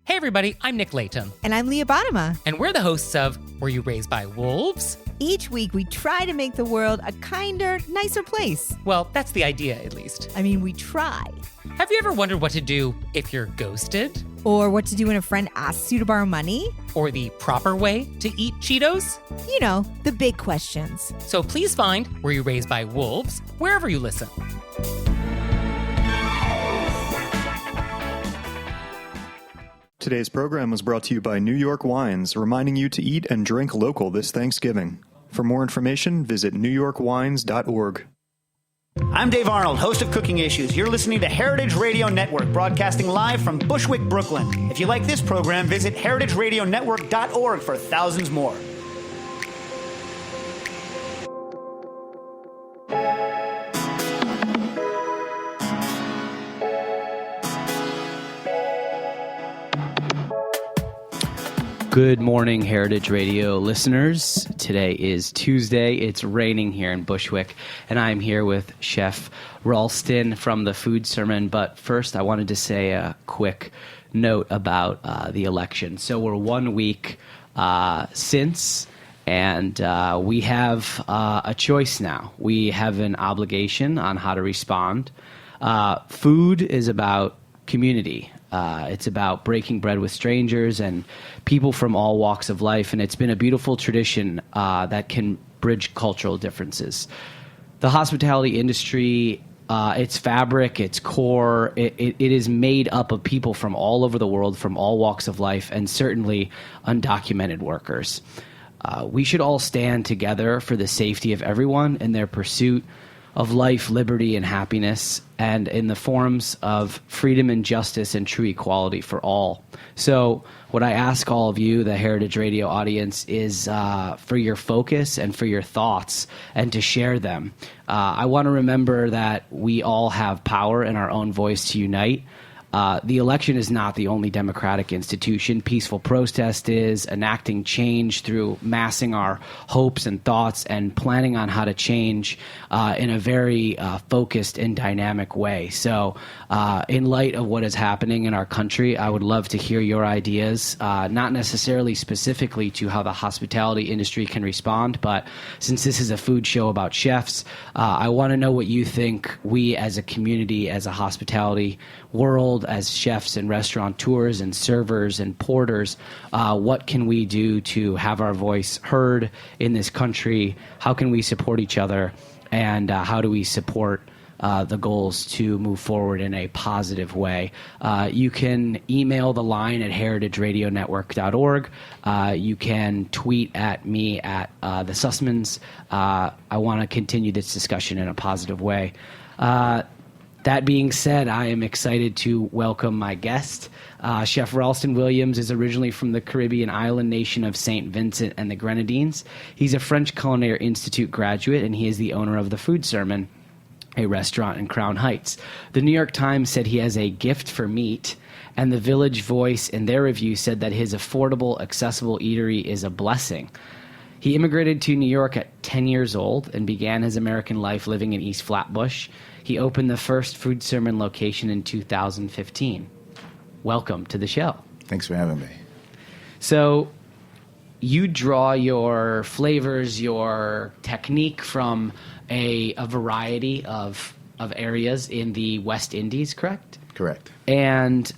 Hey everybody, I'm Nick Layton. And I'm Leah Bottima. And we're the hosts of Were You Raised by Wolves? Each week we try to make the world a kinder, nicer place. Well, that's the idea, at least. I mean, we try. Have you ever wondered what to do if you're ghosted? Or what to do when a friend asks you to borrow money? Or the proper way to eat Cheetos? You know, the big questions. So please find Were You Raised by Wolves wherever you listen. Today's program was brought to you by New York Wines, reminding you to eat and drink local this Thanksgiving. For more information, visit newyorkwines.org. I'm Dave Arnold, host of Cooking Issues. You're listening to Heritage Radio Network, broadcasting live from Bushwick, Brooklyn. If you like this program, visit heritageradionetwork.org for thousands more. Good morning, Heritage Radio listeners. Today is Tuesday. It's raining here in Bushwick, and I'm here with Chef Rawlston from the Food Sermon. But first, I wanted to say a quick note about the election. So we're 1 week since, and we have a choice now. We have an obligation on how to respond. Food is about community. It's about breaking bread with strangers and people from all walks of life, and it's been a beautiful tradition that can bridge cultural differences. The hospitality industry, its fabric, its core, it is made up of people from all over the world, from all walks of life, and certainly undocumented workers. We should all stand together for the safety of everyone in their pursuit of life, liberty, and happiness, and in the forms of freedom and justice and true equality for all. So what I ask all of you, the Heritage Radio audience, is for your focus and for your thoughts and to share them. I want to remember that we all have power in our own voice to unite. The election is not the only democratic institution. Peaceful protest is, enacting change through massing our hopes and thoughts and planning on how to change in a very focused and dynamic way. So in light of what is happening in our country, I would love to hear your ideas, not necessarily specifically to how the hospitality industry can respond, but since this is a food show about chefs, I want to know what you think we as a community, as a hospitality world, as chefs and restaurateurs and servers and porters, what can we do to have our voice heard in this country? How can we support each other? And how do we support the goals to move forward in a positive way? You can email the line at heritageradionetwork.org. You can tweet at me at the Sussmans. I want to continue this discussion in a positive way. That being said, I am excited to welcome my guest. Chef Rawlston Williams is originally from the Caribbean island nation of St. Vincent and the Grenadines. He's a French Culinary Institute graduate, and he is the owner of the Food Sermon, a restaurant in Crown Heights. The New York Times said he has a gift for meat, and the Village Voice, in their review, said that his affordable, accessible eatery is a blessing. He immigrated to New York at 10 years old and began his American life living in East Flatbush. He opened the first Food Sermon location in 2015. Welcome to the show. Thanks for having me. So you draw your flavors, your technique from a variety of areas in the West Indies, correct? Correct. And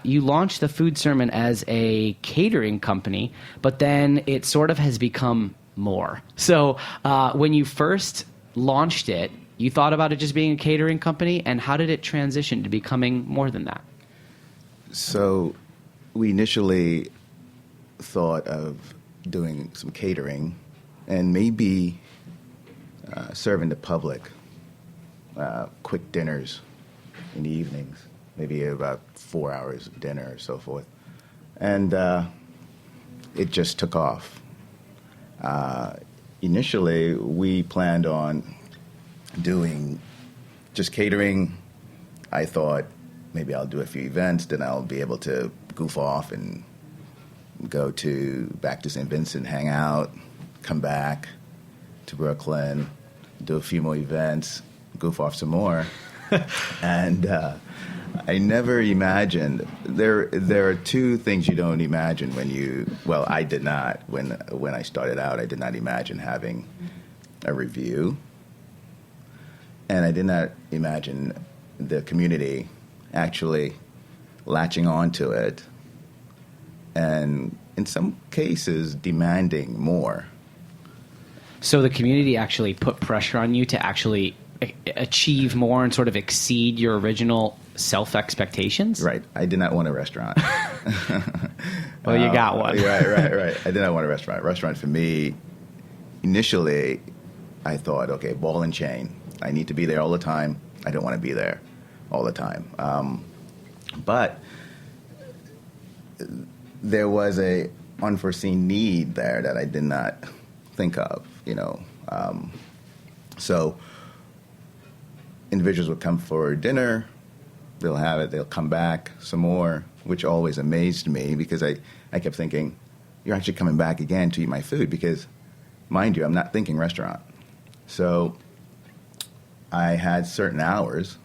you launched the Food Sermon as a catering company, but then it sort of has become more. So when you first launched it, you thought about it just being a catering company, and how did it transition to becoming more than that? So we initially thought of doing some catering and maybe serving the public quick dinners in the evenings, maybe about 4 hours of dinner or so forth. And it just took off. Initially, we planned on doing just catering. I thought maybe I'll do a few events, then I'll be able to goof off and go back to St. Vincent, hang out, come back to Brooklyn, do a few more events, goof off some more. And I never imagined. There are two things you don't imagine when you. Well, I did not when I started out. I did not imagine having a review, and I did not imagine the community actually latching onto it, and in some cases demanding more. So the community actually put pressure on you to actually achieve more and sort of exceed your original self-expectations? Right. I did not want a restaurant. Well, you got one. Right. I did not want a restaurant. Restaurant for me, initially, I thought, okay, ball and chain. I need to be there all the time. I don't want to be there all the time. But there was a unforeseen need there that I did not think of, So individuals would come for dinner. They'll have it. They'll come back some more, which always amazed me because I kept thinking, you're actually coming back again to eat my food because, mind you, I'm not thinking restaurant. So I had certain hours,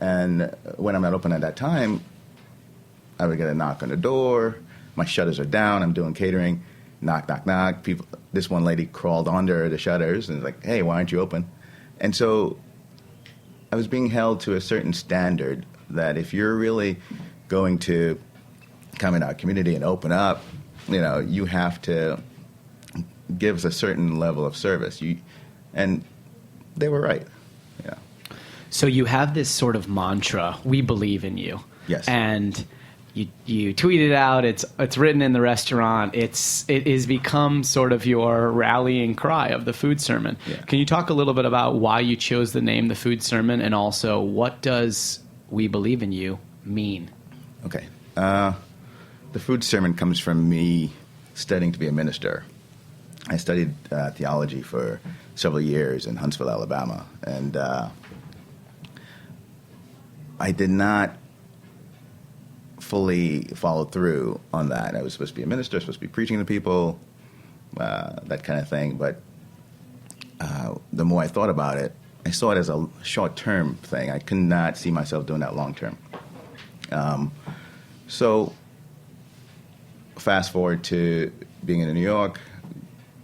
and when I'm not open at that time, I would get a knock on the door. My shutters are down. I'm doing catering. Knock, knock, knock. People. This one lady crawled under the shutters and was like, hey, why aren't you open? And so I was being held to a certain standard that if you're really going to come in our community and open up, you have to give us a certain level of service. And they were right. Yeah. So you have this sort of mantra, we believe in you. Yes. And you tweet it out, it's written in the restaurant, it has become sort of your rallying cry of the food sermon. Yeah. Can you talk a little bit about why you chose the name the food sermon, and also what does we believe in you mean? Okay. The food sermon comes from me studying to be a minister. I studied theology for several years in Huntsville, Alabama, and I did not fully followed through on that. I was supposed to be a minister, supposed to be preaching to people, that kind of thing. But the more I thought about it, I saw it as a short-term thing. I could not see myself doing that long-term. So fast forward to being in New York,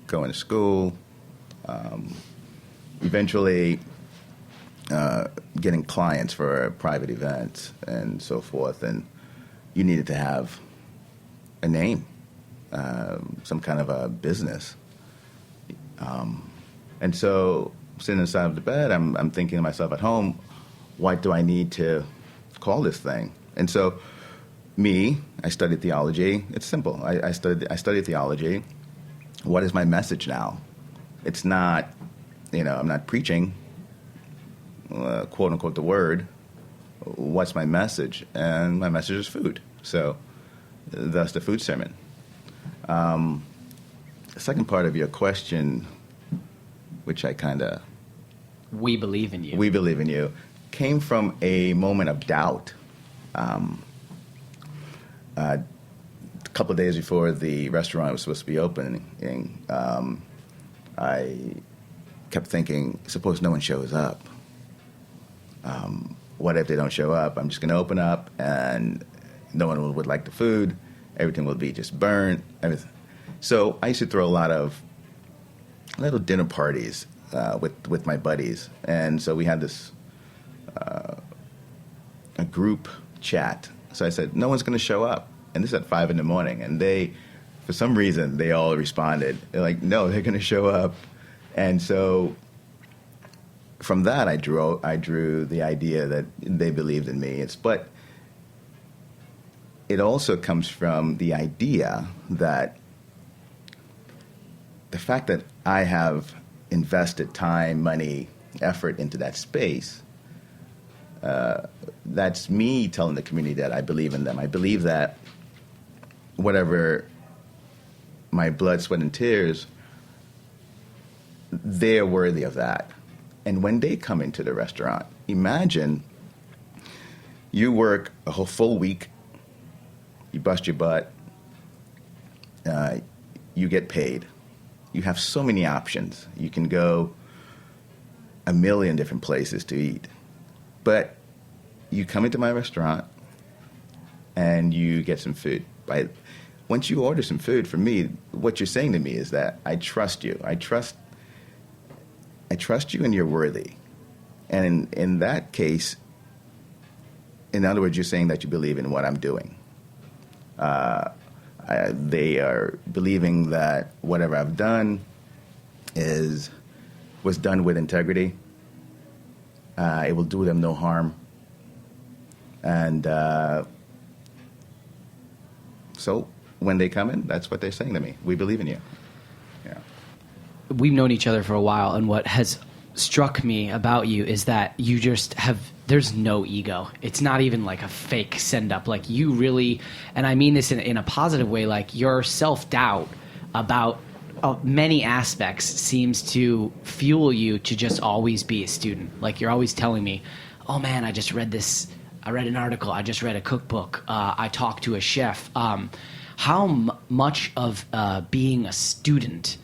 going to school, eventually getting clients for private events and so forth. And you needed to have a name, some kind of a business. And so sitting inside of the bed, I'm thinking to myself at home, what do I need to call this thing? And so I studied theology. It's simple. I studied theology. What is my message now? It's not, I'm not preaching, quote unquote, the word. What's my message? And my message is food. So thus the food sermon. The second part of your question, which I kind of... We believe in you. We believe in you, came from a moment of doubt. A couple of days before the restaurant was supposed to be opening, I kept thinking, suppose no one shows up. What if they don't show up? I'm just going to open up and no one would like the food. Everything will be just burnt. Everything. So I used to throw a lot of little dinner parties with my buddies. And so we had this a group chat. So I said, no one's going to show up. And this is at 5 a.m. And they, for some reason, they all responded. They're like, no, they're going to show up. And so from that, I drew the idea that they believed in me. But it also comes from the idea that the fact that I have invested time, money, effort into that space, that's me telling the community that I believe in them. I believe that whatever my blood, sweat, and tears, they're worthy of that. And when they come into the restaurant, imagine you work a whole full week, you bust your butt, you get paid. You have so many options. You can go a million different places to eat. But you come into my restaurant and you get some food. Once you order some food, for me, what you're saying to me is that I trust you. I trust you, and you're worthy. And in that case, in other words, you're saying that you believe in what I'm doing. They are believing that whatever I've done was done with integrity. It will do them no harm. And so when they come in, that's what they're saying to me. We believe in you. Yeah. We've known each other for a while, and what has struck me about you is that you just have, there's no ego. It's not even like a fake send-up. Like, you really, and I mean this in a positive way, like, your self-doubt about many aspects seems to fuel you to just always be a student. Like, you're always telling me, oh man, I just read this, I read an article, I just read a cookbook, I talked to a chef. How much of being a student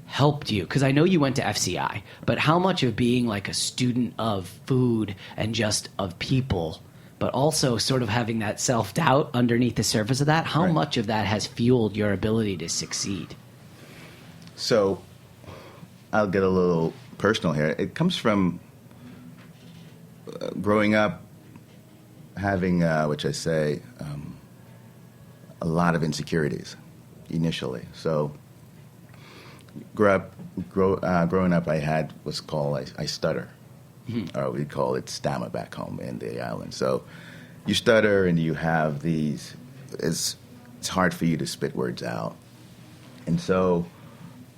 helped you? Because I know you went to FCI, but how much of being like a student of food and just of people, but also sort of having that self-doubt underneath the surface of that, how much of that has fueled your ability to succeed? So I'll get a little personal here. It comes from growing up having, which I say, a lot of insecurities initially. So growing up, I had what's called, I stutter. Mm-hmm. Or we call it stammer back home in the island. So you stutter and you have these, it's hard for you to spit words out. And so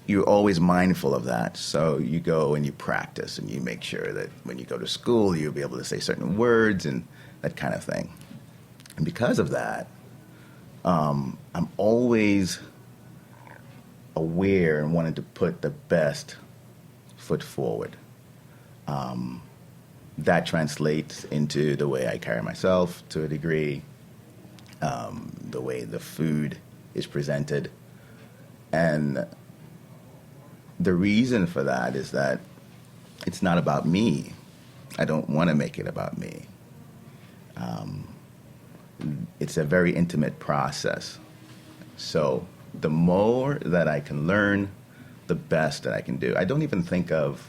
you're always mindful of that. So you go and you practice and you make sure that when you go to school, you'll be able to say certain words and that kind of thing. And because of that, I'm always aware and wanted to put the best foot forward. That translates into the way I carry myself to a degree, the way the food is presented. And the reason for that is that it's not about me. I don't want to make it about me. It's a very intimate process. So the more that I can learn, the best that I can do. I don't even think of,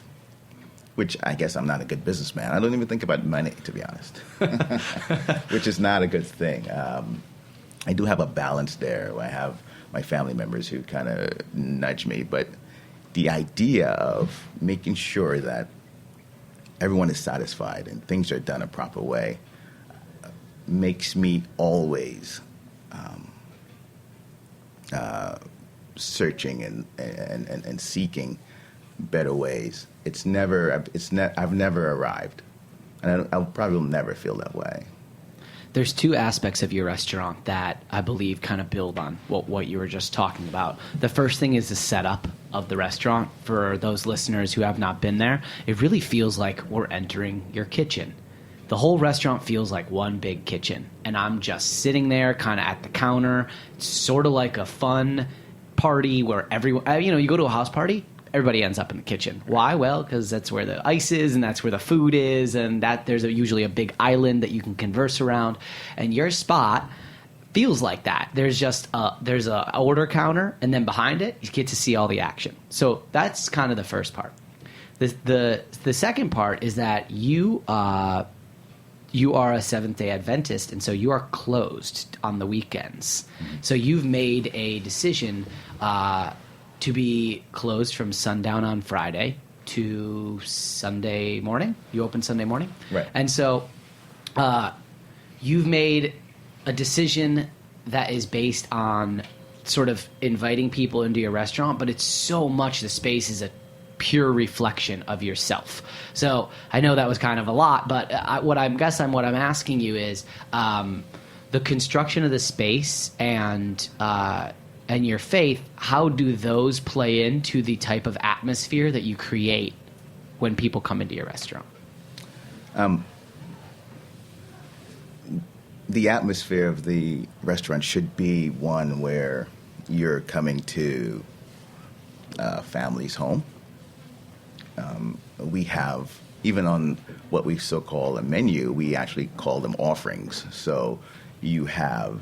which I guess I'm not a good businessman, I don't even think about money, to be honest, which is not a good thing. I do have a balance there. I have my family members who kind of nudge me, but the idea of making sure that everyone is satisfied and things are done a proper way makes me always searching and seeking better ways. I've never arrived, and I'll probably never feel that way. There's two aspects of your restaurant that I believe kind of build on what you were just talking about. The first thing is the setup of the restaurant. For those listeners who have not been there, it really feels like we're entering your kitchen. The whole restaurant feels like one big kitchen, and I'm just sitting there kind of at the counter. It's sort of like a fun party where everyone, you go to a house party, everybody ends up in the kitchen. Why? Well, because that's where the ice is, and that's where the food is, and that there's usually a big island that you can converse around. And your spot feels like that. There's just there's a order counter, and then behind it, you get to see all the action. So that's kind of the first part. The second part is that you are a Seventh-day Adventist, and so you are closed on the weekends. Mm-hmm. So you've made a decision to be closed from sundown on Friday to Sunday morning. You open Sunday morning? Right. And so you've made a decision that is based on sort of inviting people into your restaurant, but it's so much the space is a pure reflection of yourself. So I know that was kind of a lot, but what I'm asking you is the construction of the space and your faith, how do those play into the type of atmosphere that you create when people come into your restaurant? The atmosphere of the restaurant should be one where you're coming to a family's home. We have even on what we so call a menu, we actually call them offerings. So you have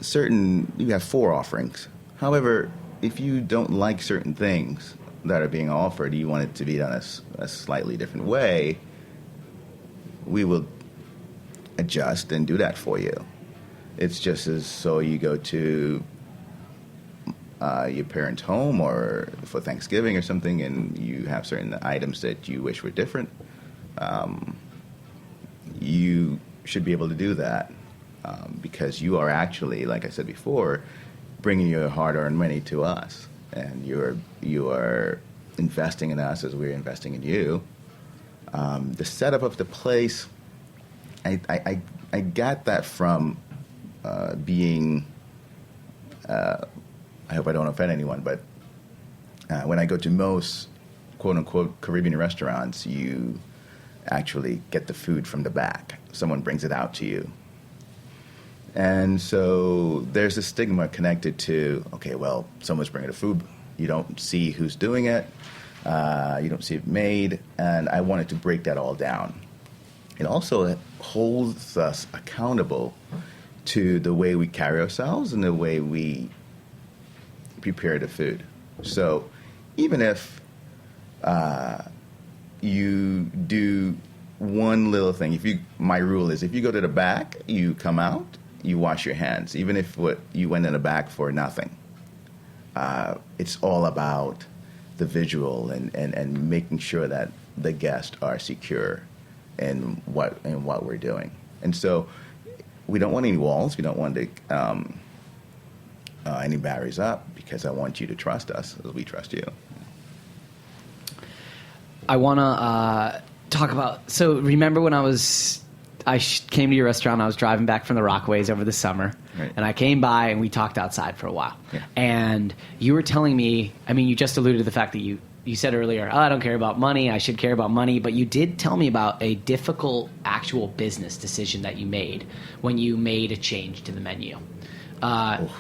4 offerings. However, if you don't like certain things that are being offered, you want it to be done a slightly different way, we will adjust and do that for you. It's just as so you go to your parents' home or for Thanksgiving or something, and you have certain items that you wish were different. You should be able to do that because you are actually, like I said before, bringing your hard-earned money to us, and you are investing in us as we're investing in you. The setup of the place, I got that from being. I hope I don't offend anyone, but when I go to most quote-unquote Caribbean restaurants, you actually get the food from the back. Someone brings it out to you. And so there's a stigma connected to, okay, well, someone's bringing the food. You don't see who's doing it. You don't see it made. And I wanted to break that all down. It also holds us accountable to the way we carry ourselves and the way we prepare the food. So even if you do one little thing, my rule is if you go to the back, you come out, you wash your hands, even if you went in the back for nothing. It's all about the visual and making sure that the guests are secure in what we're doing. And so we don't want any walls. We don't want any barriers up because I want you to trust us as we trust you. I want to talk about. So remember when I came to your restaurant. I was driving back from the Rockaways over the summer, right. And I came by and we talked outside for a while. Yeah. And you were telling me. I mean, you just alluded to the fact that you said earlier, I don't care about money. I should care about money. But you did tell me about a difficult actual business decision that you made when you made a change to the menu.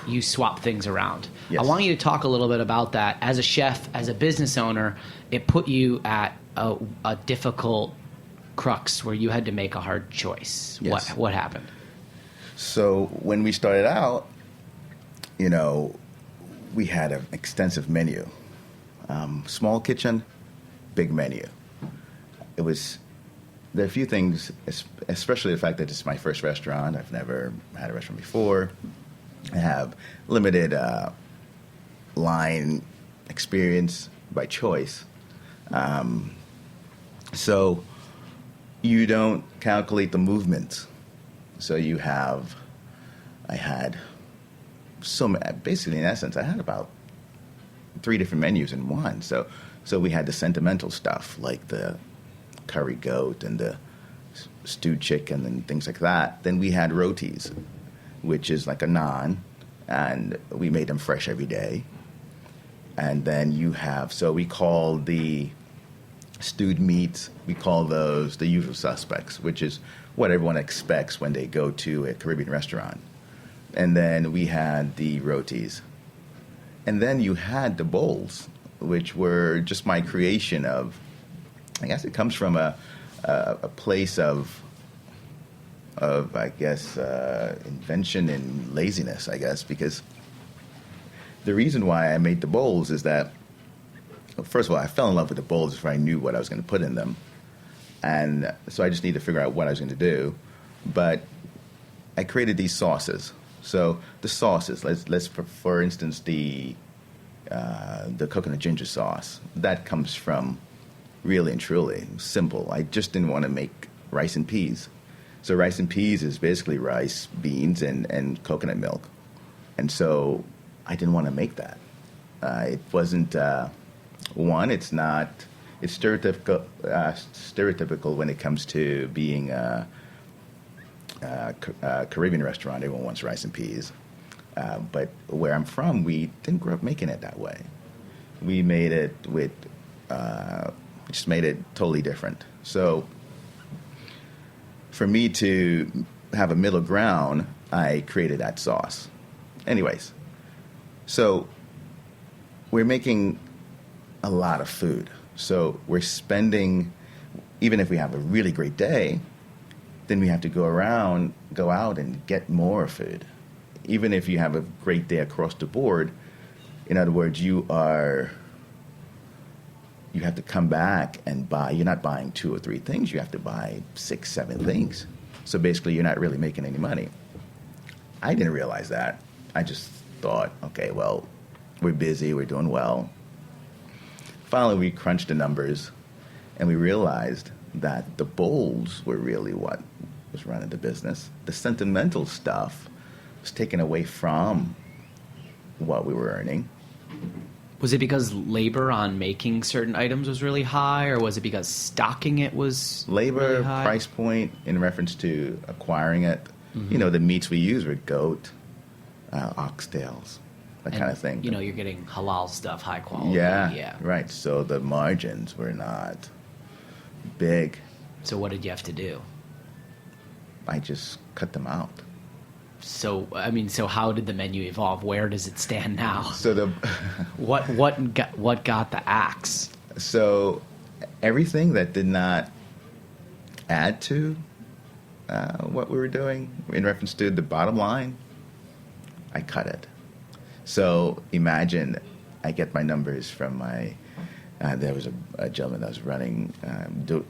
You swap things around. Yes. I want you to talk a little bit about that. As a chef, as a business owner, it put you at a difficult crux where you had to make a hard choice. Yes. What happened? So when we started out, we had an extensive menu. Small kitchen, big menu. There are a few things, especially the fact that it's my first restaurant. I've never had a restaurant before. I have limited line experience by choice. So you don't calculate the movements. So basically in essence, I had about 3 different menus in one. So we had the sentimental stuff like the curry goat and the stewed chicken and things like that. Then we had rotis, which is like a naan, and we made them fresh every day. And then we call the stewed meats, we call those the usual suspects, which is what everyone expects when they go to a Caribbean restaurant. And then we had the rotis. And then you had the bowls, which were just my creation of, I guess it comes from a place of I guess, invention and laziness, I guess, because the reason why I made the bowls is that, first of all, I fell in love with the bowls before I knew what I was going to put in them. And so I just needed to figure out what I was going to do. But I created these sauces. So the sauces, let's for instance, the coconut ginger sauce, that comes from really and truly simple. I just didn't want to make rice and peas. So rice and peas is basically rice, beans, and coconut milk. And so I didn't want to make that. It wasn't, it's stereotypical when it comes to being a Caribbean restaurant. Everyone wants rice and peas. But where I'm from, we didn't grow up making it that way. We made it just made it totally different. So for me to have a middle ground, I created that sauce. Anyways, so we're making a lot of food. So we're spending even if we have a really great day, then we have to go out and get more food. Even if you have a great day across the board, in other words, you have to come back and buy. You're not buying 2 or 3 things. You have to buy 6, 7 things. So basically, you're not really making any money. I didn't realize that. I just thought, okay, well, we're busy, we're doing well. Finally, we crunched the numbers, and we realized that the bowls were really what was running the business. The sentimental stuff was taken away from what we were earning. Was it because labor on making certain items was really high, or was it because stocking it was labor, really high? Price point in reference to acquiring it. You know, the meats we use were goat, oxtails, that kind of thing. You know, you're getting halal stuff, high quality. Yeah, right. So the margins were not big. So what did you have to do? I just cut them out. So, I mean, so how did the menu evolve? Where does it stand now? So what got the axe? So everything that did not add to what we were doing in reference to the bottom line, I cut it. So imagine I get my numbers from my. There was a gentleman that was running,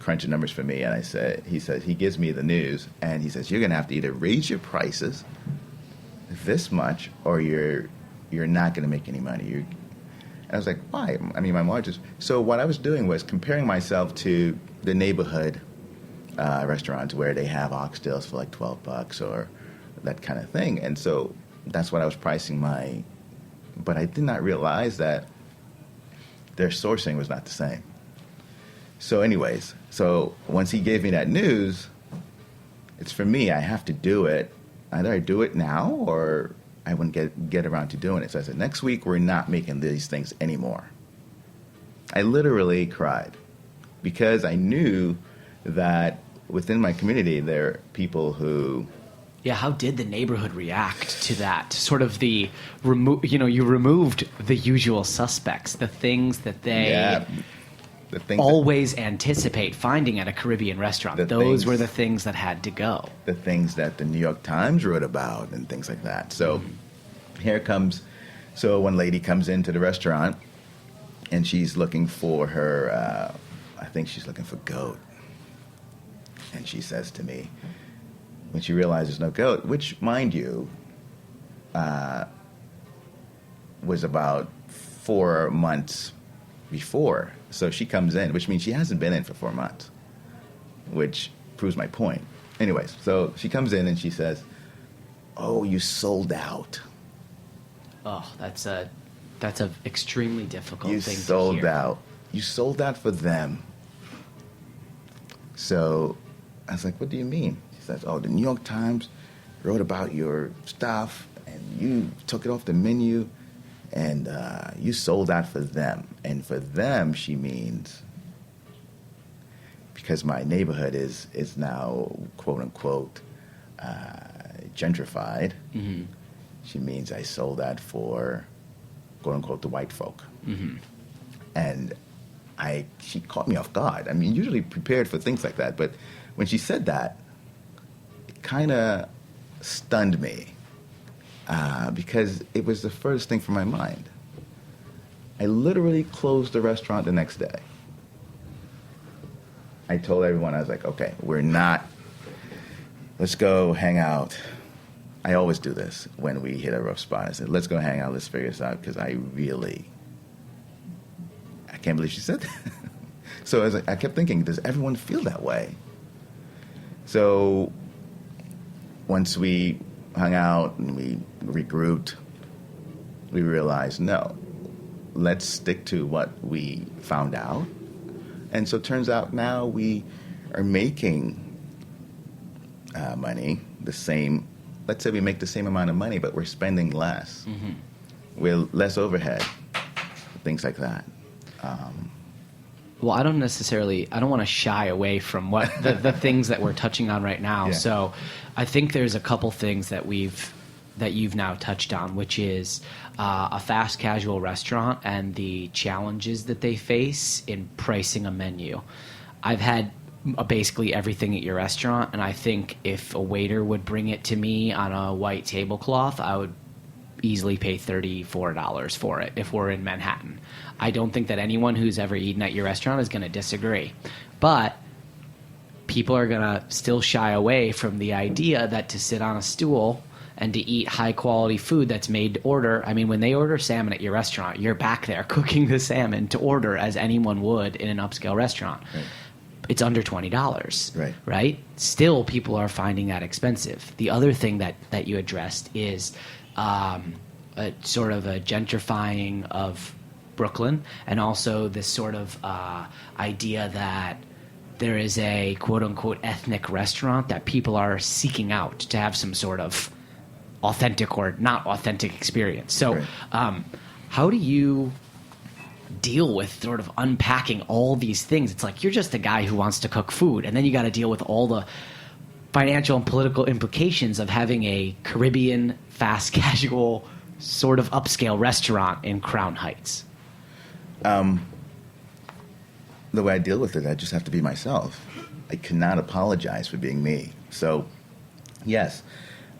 crunching numbers for me, and he gives me the news, and he says, you're going to have to either raise your prices this much, or you're not going to make any money. And I was like, why? I mean, my margins. So what I was doing was comparing myself to the neighborhood restaurants where they have oxtails for like $12 or that kind of thing, and so that's what I was pricing my. But I did not realize that their sourcing was not the same. So anyways, once he gave me that news, it's for me, I have to do it. Either I do it now or I wouldn't get around to doing it. So I said, next week we're not making these things anymore. I literally cried because I knew that within my community there are people who... Yeah, how did the neighborhood react to that? Sort of you removed the usual suspects, the things that they always anticipate finding at a Caribbean restaurant. Those were the things that had to go. The things that the New York Times wrote about and things like that. So so one lady comes into the restaurant and she's looking for her, I think she's looking for goat. And she says to me, when she realizes no goat, which, mind you, was about 4 months before. So she comes in, which means she hasn't been in for 4 months, which proves my point. Anyways, so she comes in and she says, oh, you sold out. Oh, that's a extremely difficult thing to hear. You sold out. You sold out for them. So I was like, what do you mean? She says, oh, the New York Times wrote about your stuff, and you took it off the menu, and you sold out for them. And for them, she means, because my neighborhood is now, quote-unquote, gentrified, mm-hmm. She means I sold that for, quote-unquote, the white folk. Mm-hmm. And she caught me off guard. I mean, usually prepared for things like that, but when she said that, it kind of stunned me because it was the furthest thing from my mind. I literally closed the restaurant the next day. I told everyone, I was like, okay, let's go hang out. I always do this when we hit a rough spot. I said, let's go hang out, let's figure this out, because I can't believe she said that. So I kept thinking, does everyone feel that way? So once we hung out and we regrouped, we realized, no, let's stick to what we found out. And so it turns out now we are making money, the same. Let's say we make the same amount of money, but we're spending less. Mm-hmm. We're less overhead, things like that. Well, I don't want to shy away from what the things that we're touching on right now. Yeah. So I think there's a couple things that you've now touched on, which is a fast casual restaurant and the challenges that they face in pricing a menu. I've had basically everything at your restaurant. And I think if a waiter would bring it to me on a white tablecloth, I would easily pay $34 for it if we're in Manhattan. I don't think that anyone who's ever eaten at your restaurant is going to disagree. But people are going to still shy away from the idea that to sit on a stool and to eat high-quality food that's made to order. I mean, when they order salmon at your restaurant, you're back there cooking the salmon to order as anyone would in an upscale restaurant. Right. It's under $20, right? Still, people are finding that expensive. The other thing that you addressed is a sort of a gentrifying of Brooklyn, and also this sort of idea that there is a quote-unquote ethnic restaurant that people are seeking out to have some sort of authentic or not authentic experience. So how do you deal with sort of unpacking all these things? It's like you're just a guy who wants to cook food, and then you got to deal with all the financial and political implications of having a Caribbean fast casual sort of upscale restaurant in Crown Heights. The way I deal with it, I just have to be myself. I cannot apologize for being me. So, yes,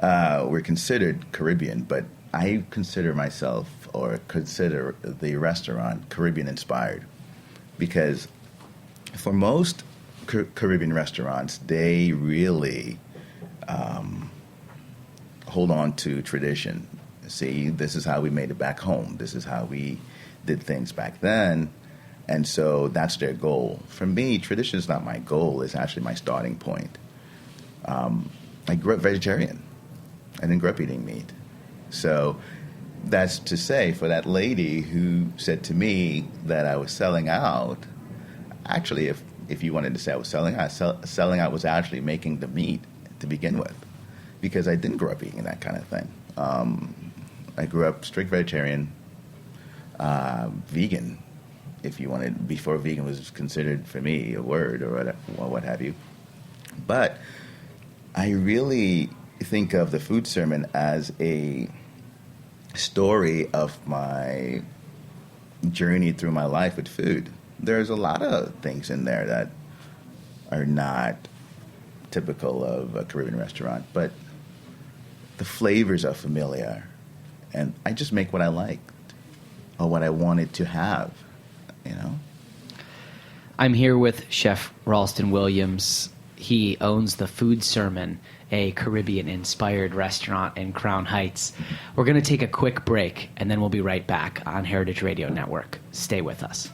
we're considered Caribbean, but I consider myself or consider the restaurant Caribbean-inspired, because for most Caribbean restaurants, they really hold on to tradition. See, this is how we made it back home. This is how we did things back then. And so that's their goal. For me, tradition is not my goal. It's actually my starting point. I grew up vegetarian. I didn't grow up eating meat. So that's to say, for that lady who said to me that I was selling out, actually, if you wanted to say I was selling out, selling out was actually making the meat to begin with, because I didn't grow up eating that kind of thing. I grew up strict vegetarian, vegan, if you wanted, before vegan was considered for me a word or what have you. But I really think of the food sermon as a story of my journey through my life with food. There's a lot of things in there that are not typical of a Caribbean restaurant, but the flavors are familiar, and I just make what I liked or what I wanted to have, you know? I'm here with Chef Rawlston Williams. He owns the Food Sermon, a Caribbean-inspired restaurant in Crown Heights. We're going to take a quick break, and then we'll be right back on Heritage Radio Network. Stay with us.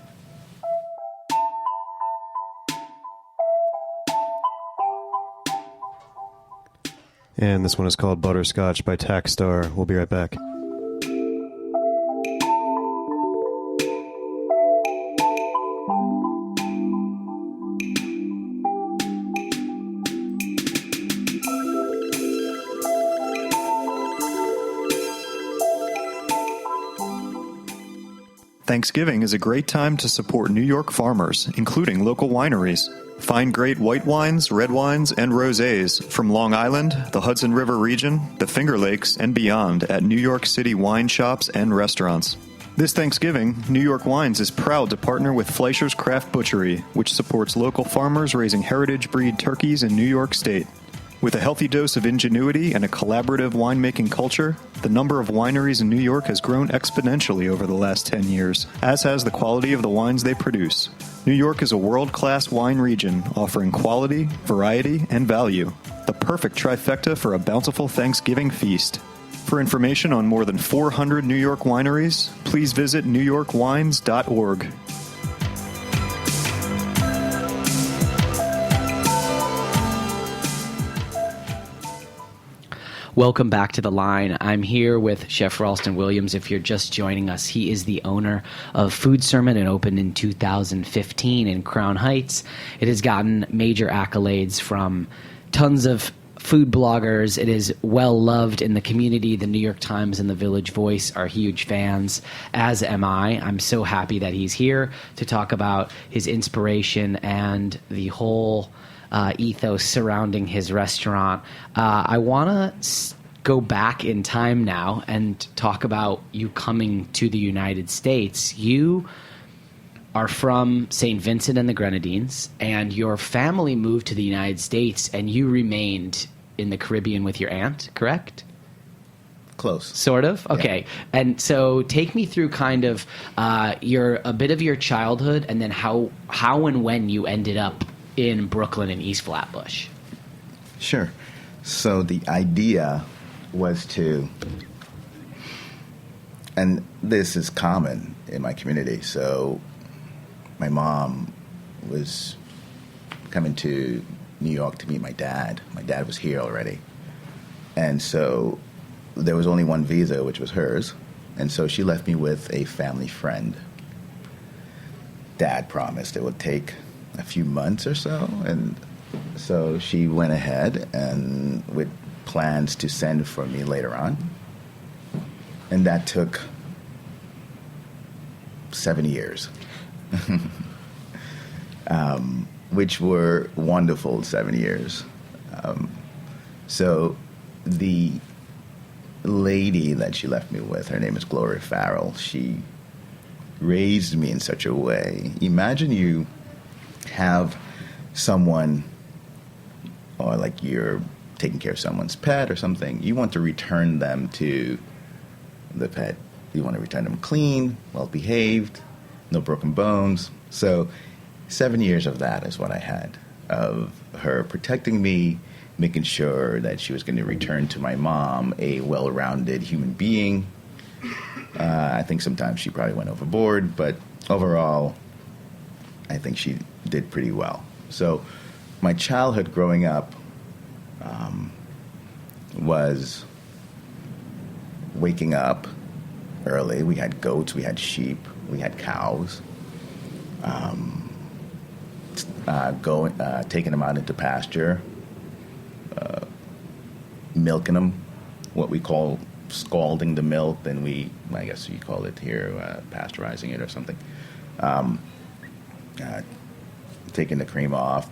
And this one is called Butterscotch by Tackstar. We'll be right back. Thanksgiving is a great time to support New York farmers, including local wineries. Find great white wines, red wines, and rosés from Long Island, the Hudson River region, the Finger Lakes, and beyond at New York City wine shops and restaurants. This Thanksgiving, New York Wines is proud to partner with Fleischer's Craft Butchery, which supports local farmers raising heritage breed turkeys in New York State. With a healthy dose of ingenuity and a collaborative winemaking culture, the number of wineries in New York has grown exponentially over the last 10 years, as has the quality of the wines they produce. New York is a world-class wine region offering quality, variety, and value. The perfect trifecta for a bountiful Thanksgiving feast. For information on more than 400 New York wineries, please visit newyorkwines.org. Welcome back to The Line. I'm here with Chef Rawlston Williams. If you're just joining us, he is the owner of Food Sermon. It opened in 2015 in Crown Heights. It has gotten major accolades from tons of food bloggers. It is well loved in the community. The New York Times and the Village Voice are huge fans, as am I. I'm so happy that he's here to talk about his inspiration and the whole ethos surrounding his restaurant. I want to go back in time now and talk about you coming to the United States. You are from St. Vincent and the Grenadines, and your family moved to the United States, and you remained in the Caribbean with your aunt, correct? Close. Sort of? Okay. Yeah. And so take me through kind of a bit of your childhood, and then how and when you ended up in Brooklyn and East Flatbush. Sure. So the idea was to, and this is common in my community, so my mom was coming to New York to meet my dad. My dad was here already. And so there was only one visa, which was hers. And so she left me with a family friend. Dad promised it would take a few months or so. And so she went ahead and with plans to send for me later on. And that took 7 years. Which were wonderful 7 years. So the lady that she left me with, her name is Gloria Farrell. She raised me in such a way. Imagine you have someone, or like you're taking care of someone's pet or something. You want to return them to the pet. You want to return them clean, well-behaved, no broken bones. So 7 years of that is what I had, of her protecting me, making sure that she was going to return to my mom a well-rounded human being. I think sometimes she probably went overboard, but overall, I think she did pretty well. So my childhood growing up was waking up early. We had goats, we had sheep, we had cows. Taking them out into pasture, milking them, what we call scalding the milk, then I guess you call it here, pasteurizing it or something. Taking the cream off.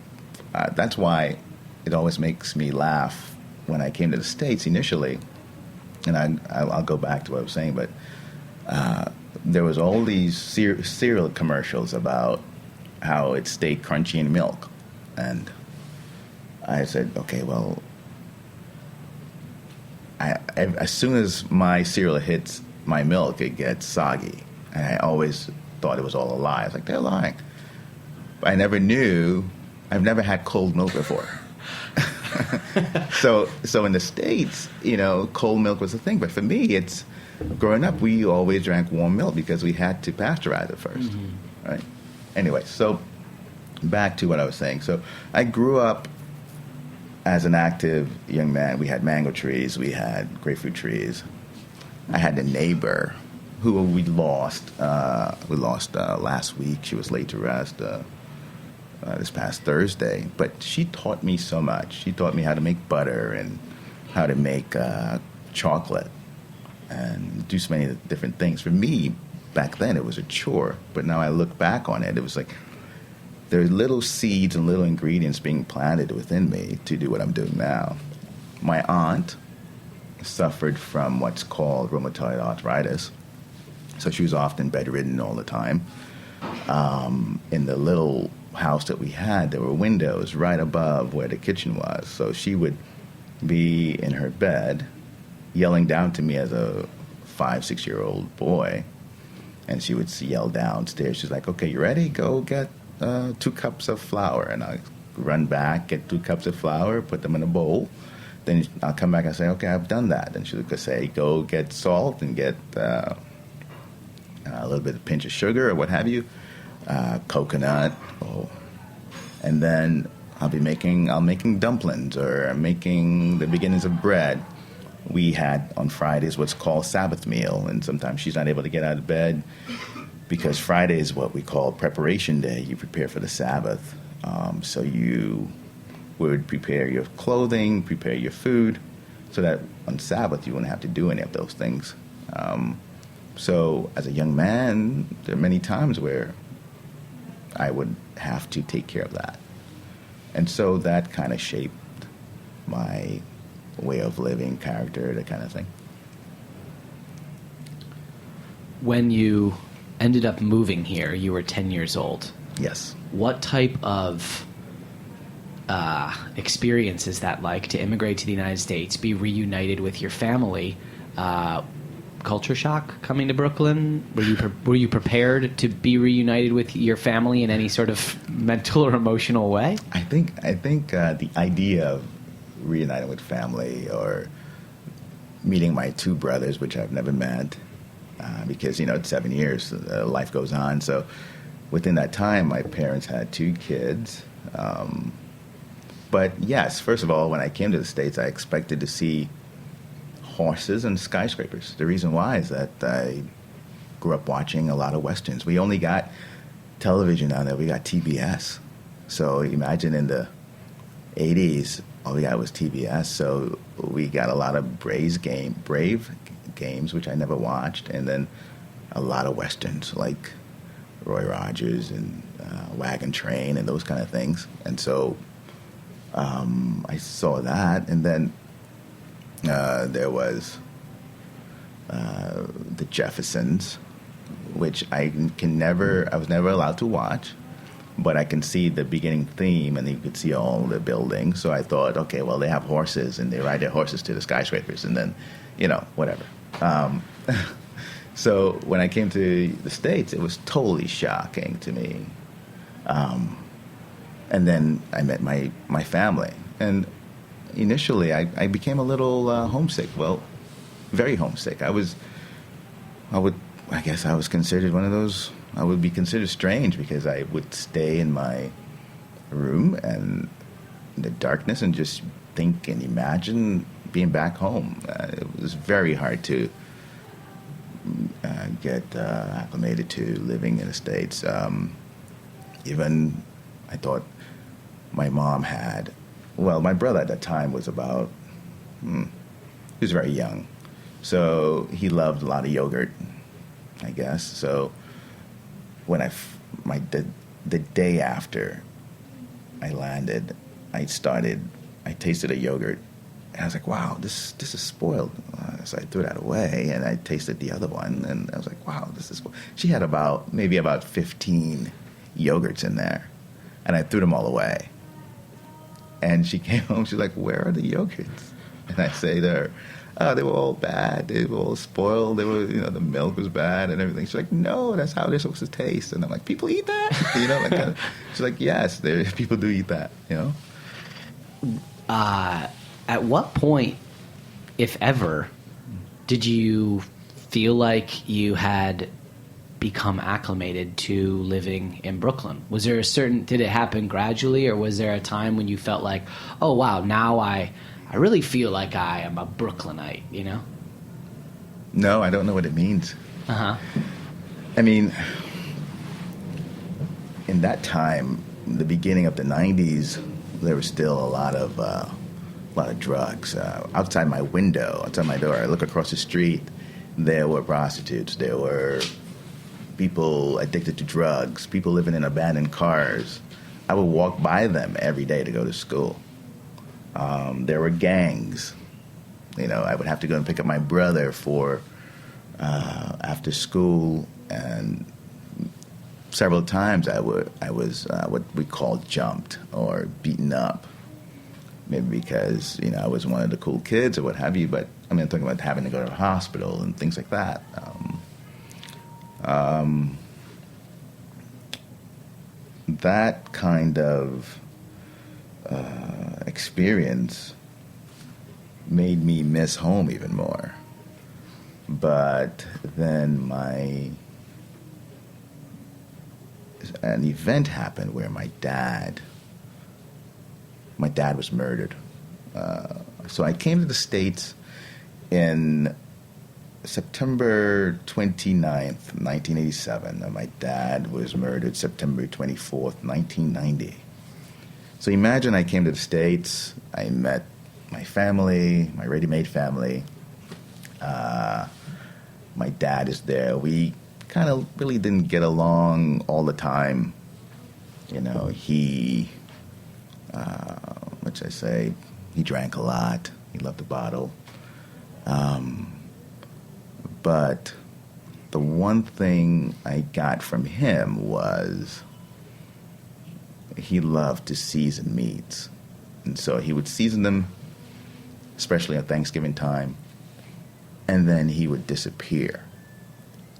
That's why it always makes me laugh when I came to the States initially, and I'll go back to what I was saying, but there was all these cereal commercials about how it stayed crunchy in milk. And I said, okay, well, as soon as my cereal hits my milk, it gets soggy. And I always thought it was all a lie. I was like, they're lying. But I never knew, I've never had cold milk before. So in the States, cold milk was a thing. But for me, growing up, we always drank warm milk because we had to pasteurize it first, right? Anyway, so back to what I was saying. So I grew up as an active young man. We had mango trees. We had grapefruit trees. I had a neighbor who we lost. We lost last week. She was laid to rest this past Thursday. But she taught me so much. She taught me how to make butter and how to make chocolate and do so many different things. For me, back then, it was a chore, but now I look back on it, it was like there's little seeds and little ingredients being planted within me to do what I'm doing now. My aunt suffered from what's called rheumatoid arthritis, so she was often bedridden all the time. In the little house that we had, there were windows right above where the kitchen was, so she would be in her bed yelling down to me as a 5-6-year-old boy. And she would yell downstairs. She's like, okay, you ready? Go get 2 cups of flour. And I'll run back, get 2 cups of flour, put them in a bowl. Then I'll come back and say, okay, I've done that. Then she'll say, go get salt and get a little bit of pinch of sugar or what have you, coconut. And then I'll making dumplings or making the beginnings of bread. We had on Fridays what's called Sabbath meal, and sometimes she's not able to get out of bed because Friday is what we call preparation day. You prepare for the Sabbath. So you would prepare your clothing, prepare your food, so that on Sabbath you wouldn't have to do any of those things. So as a young man, there are many times where I would have to take care of that. And so that kind of shaped my way of living, character, that kind of thing. When you ended up moving here. You were 10 years old. Yes. What type of experience is that like to immigrate to the United States, be reunited with your family? Culture shock coming to Brooklyn? Were you prepared to be reunited with your family in any sort of mental or emotional way? I think the idea of reuniting with family or meeting my two brothers, which I've never met, because it's 7 years, life goes on. So within that time, my parents had 2 kids. But yes, first of all, when I came to the States, I expected to see horses and skyscrapers. The reason why is that I grew up watching a lot of Westerns. We only got television down there. We got TBS. So imagine in the 80s, all we got was TBS. So we got a lot of Brave games, which I never watched, and then a lot of Westerns like Roy Rogers and Wagon Train and those kind of things. And so I saw that, and then there was the Jeffersons, which I was never allowed to watch, but I can see the beginning theme, and you could see all the buildings. So I thought, okay, well, they have horses, and they ride their horses to the skyscrapers, and then, whatever. So when I came to the States, it was totally shocking to me. And then I met my family, and initially, I became a little homesick. Well, very homesick. I guess I was considered one of those. I would be considered strange because I would stay in my room and in the darkness and just think and imagine being back home. It was very hard to get acclimated to living in the States. Even I thought my mom had. Well, my brother at that time was about, he was very young. So he loved a lot of yogurt, I guess. So when the day after I landed, I tasted a yogurt, and I was like, wow, this is spoiled. So I threw that away, and I tasted the other one, and I was like, wow, this is spoiled. She had maybe about 15 yogurts in there, and I threw them all away. And she came home, she's like, where are the yogurts? And I say to her, oh, they were all bad. They were all spoiled. They were, the milk was bad and everything. She's like, no, that's how they're supposed to taste. And I'm like, people eat that? She's like, yes, people do eat that, At what point, if ever, did you feel like you had become acclimated to living in Brooklyn? Did it happen gradually, or was there a time when you felt like, oh wow, now I really feel like I am a Brooklynite, No, I don't know what it means. Uh-huh. I mean, in that time, the beginning of the 90s, there was still a lot of drugs. Outside my door, I look across the street, there were prostitutes, there were people addicted to drugs, people living in abandoned cars. I would walk by them every day to go to school. There were gangs. I would have to go and pick up my brother for after school, and several times I was what we call jumped or beaten up, maybe because I was one of the cool kids or what have you. But I'm talking about having to go to the hospital and things like that. That kind of experience made me miss home even more. But then an event happened where my dad was murdered. So I came to the States in September 29th, 1987. My dad was murdered September 24th, 1990. So imagine I came to the States, I met my family, my ready-made family. My dad is there. We kind of really didn't get along all the time. He, he drank a lot. He loved the bottle. But the one thing I got from him was he loved to season meats. And so he would season them, especially at Thanksgiving time, and then he would disappear.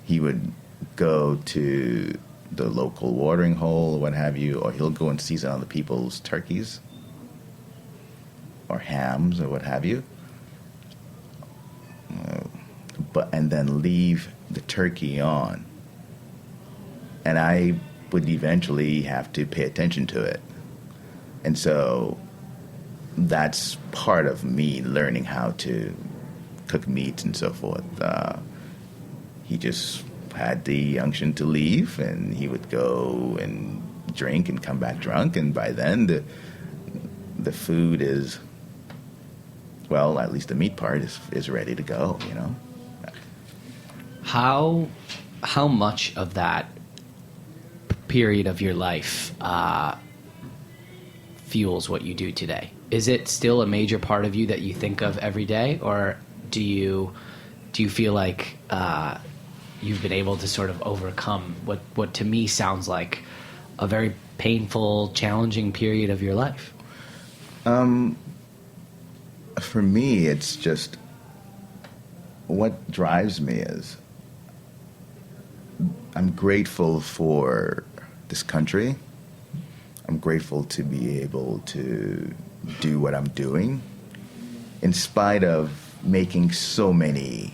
He would go to the local watering hole or what have you, or he'll go and season other people's turkeys or hams or what have you, and then leave the turkey on. And I would eventually have to pay attention to it. And so that's part of me learning how to cook meats and so forth. He just had the unction to leave, and he would go and drink and come back drunk, and by then the food is, well, at least the meat part is ready to go, you know. How much of that period of your life fuels what you do today? Is it still a major part of you that you think of every day, or do you feel like you've been able to sort of overcome what to me sounds like a very painful, challenging period of your life? For me, it's just what drives me is I'm grateful for this country. I'm grateful to be able to do what I'm doing in spite of making so many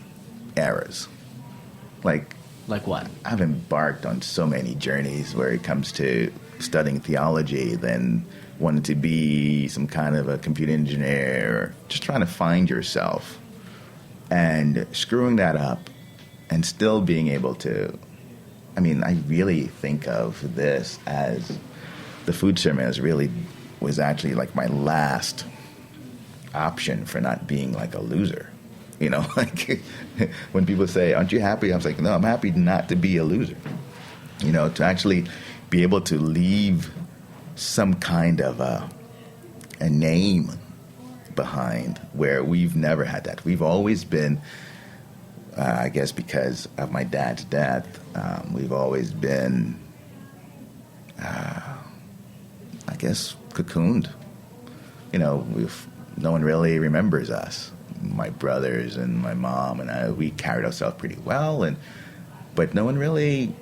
errors. Like what? I've embarked on so many journeys where it comes to studying theology, then wanting to be some kind of a computer engineer, or just trying to find yourself, and screwing that up and still being able to, I mean, I really think of this as the food sermon was actually like my last option for not being like a loser. You know, like when people say, aren't you happy? I was like, no, I'm happy not to be a loser. You know, to actually be able to leave some kind of a name behind where we've never had that. We've always been, I guess because of my dad's death, we've always been, I guess, cocooned. You know, no one really remembers us. My brothers and my mom and I, we carried ourselves pretty well, but no one really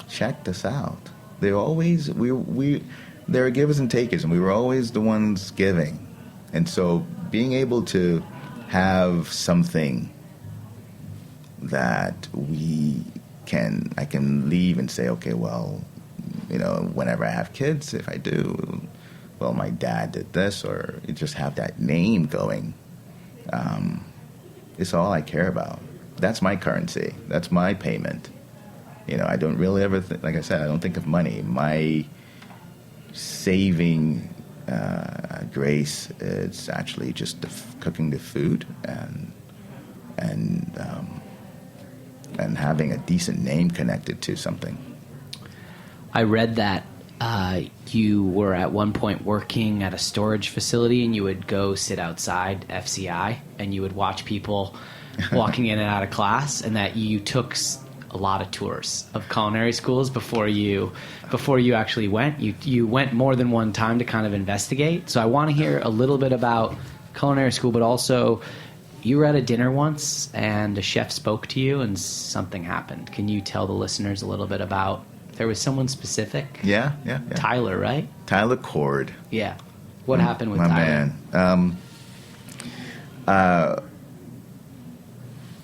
checked us out. They always they were givers and takers, and we were always the ones giving. And so being able to have something that I can leave and say, okay, well, you know, whenever I have kids, if I do, well, my dad did this, or you just have that name going. It's all I care about. That's my currency. That's my payment. You know, I don't really ever like I said, I don't think of money. My saving grace is actually just cooking the food and having a decent name connected to something. I read that you were at one point working at a storage facility, and you would go sit outside FCI and you would watch people walking in and out of class, and that you took a lot of tours of culinary schools before you actually went. You went more than one time to kind of investigate. So I want to hear a little bit about culinary school, but also you were at a dinner once and a chef spoke to you and something happened. Can you tell the listeners a little bit about, if there was someone specific? Yeah. Tyler, right? Tyler Cord. Yeah. What happened with my Tyler? Man.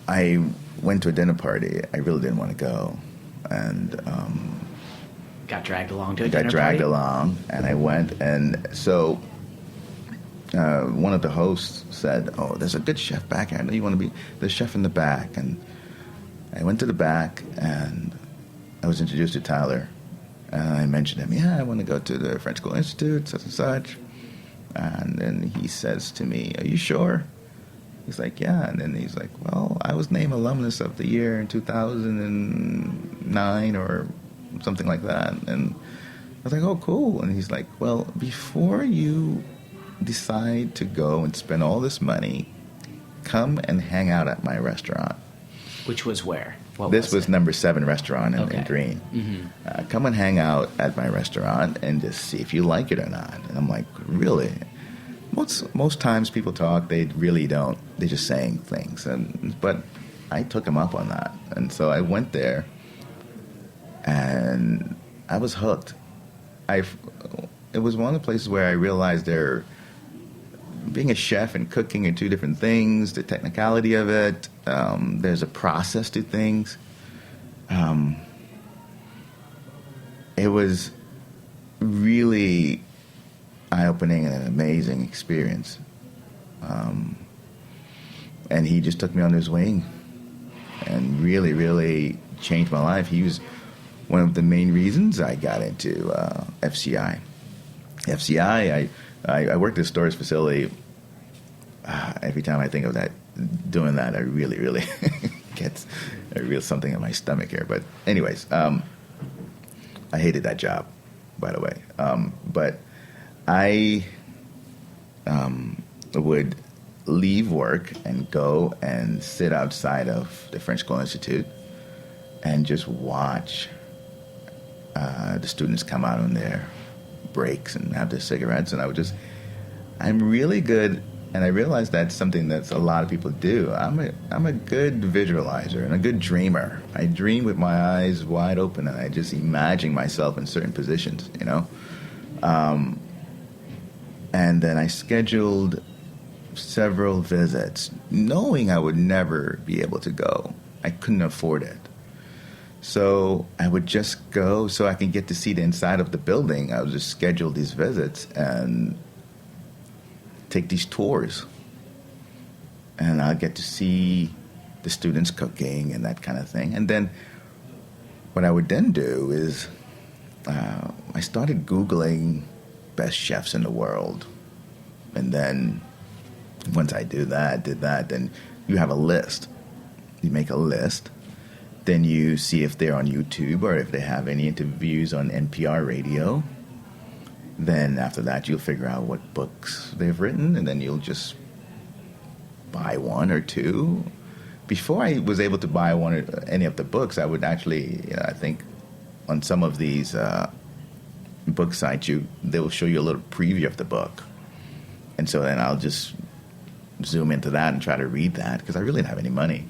I went to a dinner party. I really didn't want to go, and got dragged along to a dinner party? Got dragged along, and I went, and so one of the hosts said, "Oh, there's a good chef back here. I know you want to be the chef in the back." And I went to the back, and I was introduced to Tyler, and I mentioned him. Yeah, I want to go to the French School Institute, such and such. And then he says to me, "Are you sure?" He's like, "Yeah." And then he's like, "Well, I was named Alumnus of the Year in 2009 or something like that." And I was like, "Oh, cool." And he's like, "Well, before you decide to go and spend all this money, come and hang out at my restaurant." Which was where? This was number 7 restaurant in Green. Mm-hmm. Come and hang out at my restaurant and just see if you like it or not. And I'm like, really? Most times people talk, they really don't. They're just saying things. But I took him up on that. And so I went there, and I was hooked. It was one of the places where I realized being a chef and cooking are 2 different things, the technicality of it. There's a process to things. It was really eye-opening and an amazing experience. And he just took me under his wing and really, really changed my life. He was one of the main reasons I got into FCI. FCI, I worked at a storage facility. Every time I think of that, doing that, I really, really gets a real something in my stomach here. But anyways, I hated that job, by the way. But I would leave work and go and sit outside of the French School Institute and just watch the students come out on their breaks and have their cigarettes. And I'm really good, and I realize that's something that a lot of people do. I'm a good visualizer and a good dreamer. I dream with my eyes wide open, and I just imagine myself in certain positions, you know. And then I scheduled several visits, knowing I would never be able to go. I couldn't afford it. So I would just go so I can get to see the inside of the building. I would just schedule these visits and take these tours. And I'd get to see the students cooking and that kind of thing. And then what I would then do is I started Googling best chefs in the world. And then once I did that, then you have a list. You make a list. Then you see if they're on YouTube or if they have any interviews on NPR radio. Then after that, you'll figure out what books they've written, and then you'll just buy 1 or 2. Before I was able to buy any of the books, I would actually, I think, on some of these book sites, they will show you a little preview of the book. And so then I'll just zoom into that and try to read that, because I really didn't have any money.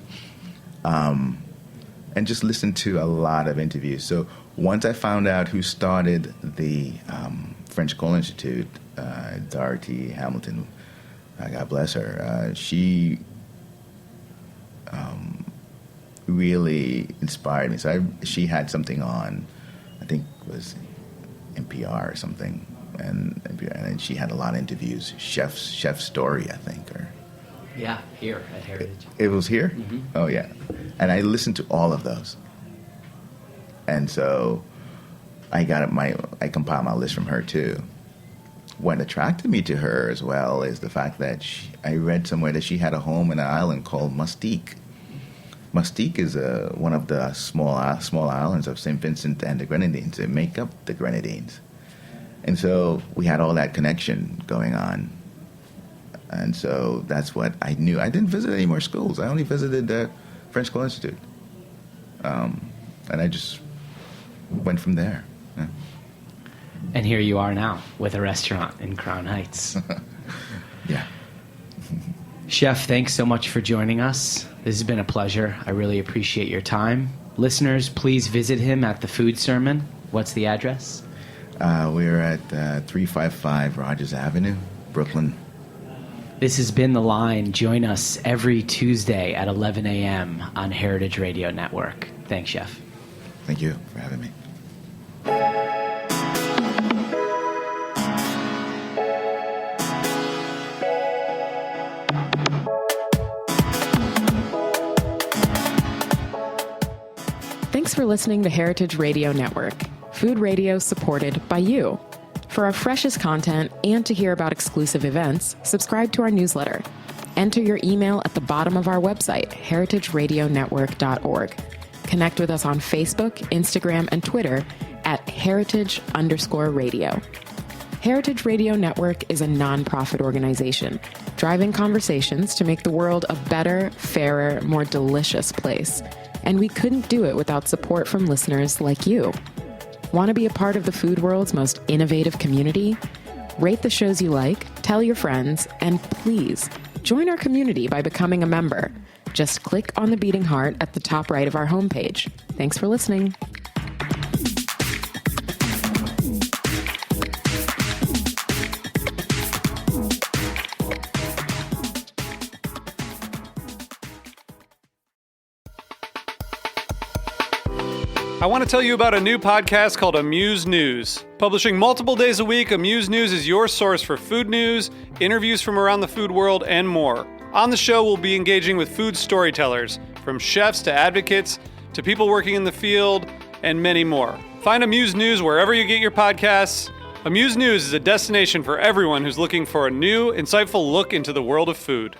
And just listen to a lot of interviews. So once I found out who started the French School Institute, Dorothy Hamilton, God bless her, she really inspired me. So she had something on, I think it was NPR or something, and she had a lot of interviews. Chef Story, I think, or. Yeah, here at Heritage. It was here? Mm-hmm. Oh, yeah. And I listened to all of those. And so I compiled my list from her, too. What attracted me to her as well is the fact that I read somewhere that she had a home in an island called Mustique. Mustique is one of the small islands of St. Vincent and the Grenadines. They make up the Grenadines. And so we had all that connection going on. And so that's what I knew. I didn't visit any more schools. I only visited the French School Institute. And I just went from there. Yeah. And here you are now with a restaurant in Crown Heights. Yeah. Chef, thanks so much for joining us. This has been a pleasure. I really appreciate your time. Listeners, please visit him at the Food Sermon. What's the address? We're at 355 Rogers Avenue, Brooklyn. This has been The Line. Join us every Tuesday at 11 a.m. on Heritage Radio Network. Thanks, Chef. Thank you for having me. Thanks for listening to Heritage Radio Network, food radio supported by you. For our freshest content and to hear about exclusive events, subscribe to our newsletter. Enter your email at the bottom of our website, heritageradionetwork.org. Connect with us on Facebook, Instagram, and Twitter at heritage_radio. Heritage Radio Network is a nonprofit organization, driving conversations to make the world a better, fairer, more delicious place. And we couldn't do it without support from listeners like you. Want to be a part of the food world's most innovative community? Rate the shows you like, tell your friends, and please join our community by becoming a member. Just click on the beating heart at the top right of our homepage. Thanks for listening. I want to tell you about a new podcast called Amuse News. Publishing multiple days a week, Amuse News is your source for food news, interviews from around the food world, and more. On the show, we'll be engaging with food storytellers, from chefs to advocates to people working in the field, and many more. Find Amuse News wherever you get your podcasts. Amuse News is a destination for everyone who's looking for a new, insightful look into the world of food.